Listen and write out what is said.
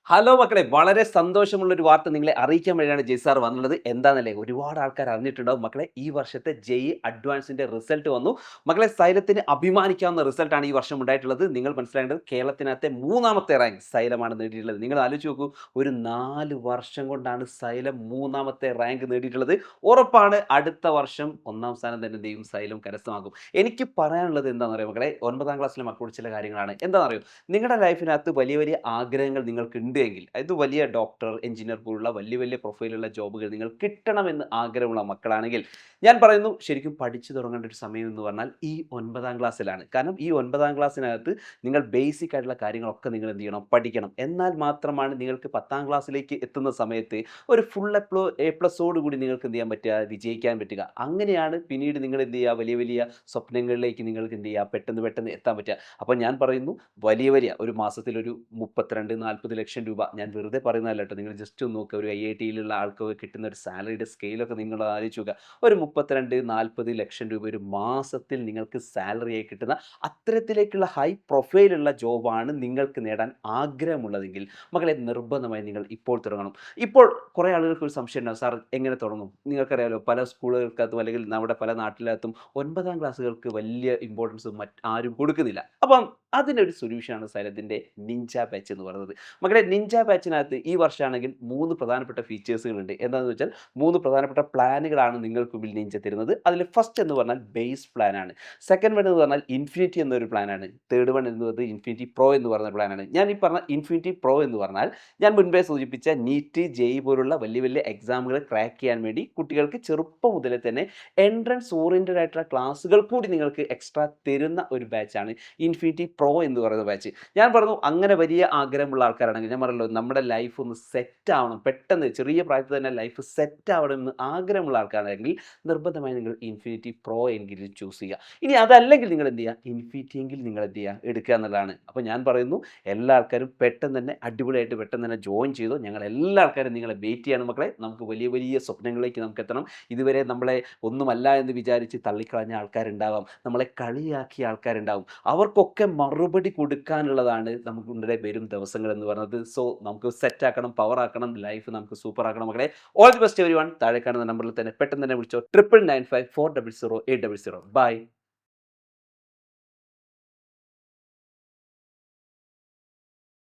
Hello മക്കളെ! വളരെ സന്തോഷമുള്ള ഒരു വാർത്ത നിങ്ങളെ അറിയിക്കാൻ വേണ്ടിയാണ് ജെയ് സാർ വന്നുള്ളത്. എന്താന്നല്ലേ, ഒരുപാട് ആൾക്കാർ അറിഞ്ഞിട്ടുണ്ടാവും. മക്കളെ, ഈ വർഷത്തെ ജെഇഇ അഡ്വാൻസിന്റെ റിസൾട്ട് വന്നു. മക്കളെ, സൈലത്തിന് അഭിമാനിക്കാവുന്ന റിസൾട്ടാണ് ഈ വർഷം ഉണ്ടായിട്ടുള്ളത്. നിങ്ങൾ മനസ്സിലാക്കേണ്ടത് കേരളത്തിനകത്തെ 3ാമത്തെ റാങ്ക് സൈലമാണ് നേടിയിട്ടുള്ളത്. നിങ്ങൾ ആലോചിച്ച് നോക്കൂ, ഒരു 4 വർഷം കൊണ്ടാണ് സൈലം 3ാമത്തെ റാങ്ക് നേടിയിട്ടുള്ളത്. ഉറപ്പാണ് അടുത്ത വർഷം 1ാം സ്ഥാനം തന്നെ എന്ത് ചെയ്യും, സൈലം കരസ്ഥമാക്കും. എനിക്ക് പറയാനുള്ളത് എന്താണെന്നറിയോ മക്കളെ, 9ാം ക്ലാസ്സിലെ മക്കളോട് ചില കാര്യങ്ങളാണ്. എന്താണെന്നറിയോ, നിങ്ങളുടെ ലൈഫിനകത്ത് വലിയ വലിയ ആഗ്രഹങ്ങൾ നിങ്ങൾക്കുണ്ട് എങ്കിൽ, അത് വലിയ ഡോക്ടർ, എഞ്ചിനീയർ പോലുള്ള വലിയ വലിയ പ്രൊഫൈലുള്ള ജോബുകൾ നിങ്ങൾ കിട്ടണമെന്ന് ആഗ്രഹമുള്ള മക്കളാണെങ്കിൽ, ഞാൻ പറയുന്നു ശരിക്കും പഠിച്ചു തുടങ്ങേണ്ട ഒരു സമയം എന്ന് പറഞ്ഞാൽ ഈ 9ാം ക്ലാസ്സിലാണ്. കാരണം ഈ 9ാം ക്ലാസ്സിനകത്ത് നിങ്ങൾ ബേസിക് ആയിട്ടുള്ള കാര്യങ്ങളൊക്കെ നിങ്ങൾ എന്ത് ചെയ്യണം, പഠിക്കണം. എന്നാൽ മാത്രമാണ് നിങ്ങൾക്ക് 10ാം ക്ലാസ്സിലേക്ക് എത്തുന്ന സമയത്ത് ഒരു ഫുൾ എ പ്ലസോട് കൂടി നിങ്ങൾക്ക് എന്ത് ചെയ്യാൻ പറ്റുക, വിജയിക്കാൻ പറ്റുക. അങ്ങനെയാണ് പിന്നീട് നിങ്ങൾ എന്ത് ചെയ്യുക, വലിയ വലിയ സ്വപ്നങ്ങളിലേക്ക് നിങ്ങൾക്ക് എന്ത് ചെയ്യുക, പെട്ടെന്ന് പെട്ടെന്ന് എത്താൻ പറ്റുക. അപ്പോൾ ഞാൻ പറയുന്നു, വലിയ വലിയ ഒരു മാസത്തിൽ ഒരു 32-40 ലക്ഷം രൂപ, ഞാൻ വെറുതെ പറയുന്നതല്ല കേട്ടോ, നിങ്ങൾ ജസ്റ്റ് ഒന്ന് നോക്കുക. ഒരു IITയിലുള്ള ആൾക്കൊക്കെ കിട്ടുന്ന ഒരു സാലറിയുടെ സ്കെയിലൊക്കെ നിങ്ങൾ ആലോചിച്ച് നോക്കുക. ഒരു 32-40 ലക്ഷം രൂപ ഒരു മാസത്തിൽ നിങ്ങൾക്ക് സാലറിയായി കിട്ടുന്ന അത്തരത്തിലേക്കുള്ള ഹൈ പ്രൊഫൈലുള്ള ജോബാണ് നിങ്ങൾക്ക് നേടാൻ ആഗ്രഹമുള്ളതെങ്കിൽ മക്കളെ, നിർബന്ധമായി നിങ്ങൾ ഇപ്പോൾ തുടങ്ങണം. ഇപ്പോൾ കുറേ ആളുകൾക്ക് ഒരു സംശയം ഉണ്ടാകും, സാർ എങ്ങനെ തുടങ്ങും? നിങ്ങൾക്കറിയാലോ, പല സ്കൂളുകൾക്കകത്തും അല്ലെങ്കിൽ നമ്മുടെ പല നാട്ടിലകത്തും 9ാം ക്ലാസ്സുകൾക്ക് വലിയ ഇമ്പോർട്ടൻസ് ആരും കൊടുക്കുന്നില്ല. അപ്പം അതിനൊരു സൊല്യൂഷനാണ് സൈലത്തിൻ്റെ നിഞ്ച ബാച്ച് എന്ന് പറയുന്നത്. മക്കളെ, നിഞ്ച ബാച്ചിനകത്ത് ഈ വർഷമാണെങ്കിൽ 3 പ്രധാനപ്പെട്ട ഫീച്ചേഴ്സുകളുണ്ട്. എന്താണെന്ന് വെച്ചാൽ 3 പ്രധാനപ്പെട്ട പ്ലാനുകളാണ് നിങ്ങൾക്ക് മുമ്പിൽ നിഞ്ച തരുന്നത്. അതിൽ ഫസ്റ്റ് എന്ന് പറഞ്ഞാൽ ബേസ് പ്ലാനാണ്. സെക്കൻഡ് വൺ എന്ന് പറഞ്ഞാൽ ഇൻഫിനിറ്റി എന്നൊരു പ്ലാനാണ്. തേർഡ് വൺ എന്നത് ഇൻഫിനിറ്റി പ്രോ എന്ന് പറയുന്ന പ്ലാനാണ്. ഞാൻ ഈ പറഞ്ഞ ഇൻഫിനിറ്റി പ്രോ എന്ന് പറഞ്ഞാൽ, ഞാൻ മുൻപേ സൂചിപ്പിച്ച നീറ്റ്, ജെഇ പോലുള്ള വലിയ വലിയ എക്സാമുകൾ ക്രാക്ക് ചെയ്യാൻ വേണ്ടി കുട്ടികൾക്ക് ചെറുപ്പം മുതലേ തന്നെ എൻട്രൻസ് ഓറിയൻറ്റഡ് ആയിട്ടുള്ള ക്ലാസ്സുകൾ കൂടി നിങ്ങൾക്ക് എക്സ്ട്രാ തരുന്ന ഒരു ബാച്ചാണ് ഇൻഫിനിറ്റി പ്രോ എന്ന് പറയുന്ന ബാച്ച്. ഞാൻ പറഞ്ഞു, അങ്ങനെ വലിയ ആഗ്രഹമുള്ള ആൾക്കാരാണെങ്കിൽ, ഞാൻ പറഞ്ഞല്ലോ, നമ്മുടെ ലൈഫ് ഒന്ന് സെറ്റ് ആവണം, പെട്ടെന്ന് ചെറിയ പ്രായത്തിൽ തന്നെ ലൈഫ് സെറ്റ് ആവണമെന്ന് ആഗ്രഹമുള്ള ആൾക്കാരാണെങ്കിൽ നിർബന്ധമായി നിങ്ങൾ ഇൻഫിനിറ്റി പ്രോ എങ്കിലും ചൂസ് ചെയ്യുക. ഇനി അതല്ലെങ്കിൽ നിങ്ങൾ എന്ത് ചെയ്യുക, ഇൻഫിനിറ്റി എങ്കിൽ നിങ്ങൾ എന്ത് ചെയ്യുക, എടുക്കുക എന്നുള്ളതാണ്. അപ്പോൾ ഞാൻ പറയുന്നു, എല്ലാ ആൾക്കാരും പെട്ടെന്ന് തന്നെ അടിപൊളിയായിട്ട് പെട്ടെന്ന് തന്നെ ജോയിൻ ചെയ്തു. ഞങ്ങൾ എല്ലാ ആൾക്കാരും നിങ്ങളെ വെയിറ്റ് ചെയ്യണം മക്കളെ. നമുക്ക് വലിയ വലിയ സ്വപ്നങ്ങളിലേക്ക് നമുക്ക് എത്തണം. ഇതുവരെ നമ്മളെ ഒന്നുമല്ല എന്ന് വിചാരിച്ച് തള്ളിക്കളഞ്ഞ ആൾക്കാരുണ്ടാവാം, നമ്മളെ കളിയാക്കിയ ആൾക്കാരുണ്ടാവും. അവർക്കൊക്കെ മറുപടി കൊടുക്കാനുള്ളതാണ് നമുക്കുണ്ടെ വരും ദിവസങ്ങൾ എന്ന് പറയുന്നത്. സോ നമുക്ക് സെറ്റ് ആക്കണം, പവർ ആക്കണം, ലൈഫ് നമുക്ക് സൂപ്പർ ആക്കണം മക്കളെ. All the best every one. താഴെ കാണുന്ന നമ്പറിൽ തന്നെ പെട്ടെന്ന് തന്നെ വിളിച്ചോ, 9995400800. ബൈ.